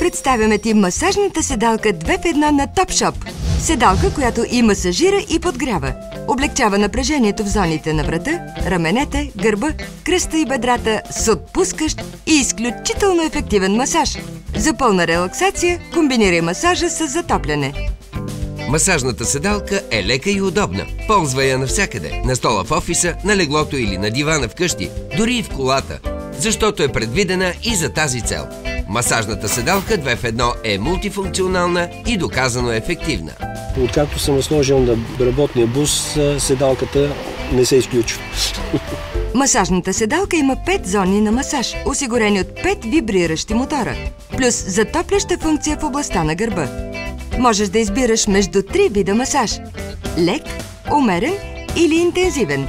Представяме ти масажната седалка 2 в 1 на Topshop. Седалка, която и масажира, и подгрява. Облегчава напрежението в зоните на врата, раменете, гърба, кръста и бедрата с отпускащ и изключително ефективен масаж. За пълна релаксация комбинирай масажа с затопляне. Масажната седалка е лека и удобна. Ползва я навсякъде. На стола в офиса, на леглото или на дивана вкъщи, дори и в колата. Защото е предвидена и за тази цел. Масажната седалка 2 в 1 е мултифункционална и доказано ефективна. Откакто съм сложил на работния бус, седалката не се изключва. Масажната седалка има 5 зони на масаж, осигурени от 5 вибриращи мотора, плюс затопляща функция в областта на гърба. Можеш да избираш между 3 вида масаж – лек, умерен или интензивен.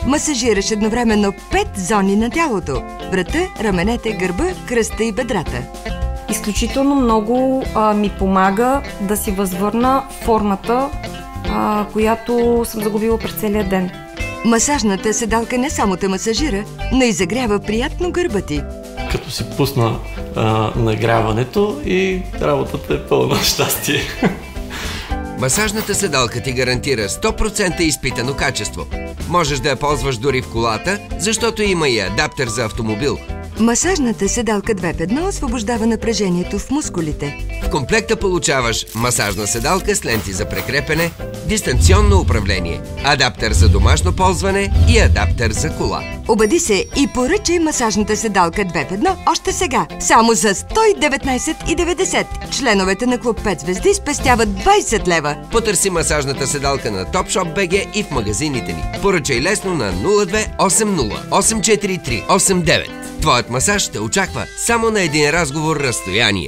Масажираш едновременно 5 зони на тялото – врата, раменете, гърба, кръста и бедрата. Изключително много ми помага да си възвърна формата, която съм загубила през целия ден. Масажната седалка не само те масажира, но и загрява приятно гърба ти. Като си пусна нагряването и работата е пълна щастие. Масажната седалка ти гарантира 100% изпитано качество. Можеш да я ползваш дори в колата, защото има и адаптер за автомобил. Масажната седалка 2 в 1 освобождава напрежението в мускулите. В комплекта получаваш масажна седалка с ленти за прекрепене, дистанционно управление, адаптер за домашно ползване и адаптер за кола. Обади се и поръчай масажната седалка 2 в 1 още сега. Само за 119,90. Членовете на Клуб 5 звезди спестяват 20 лева. Потърси масажната седалка на Topshop BG и в магазините ни. Поръчай лесно на 02 80 843 89. Твоят масаж те очаква само на един разговор разстояние.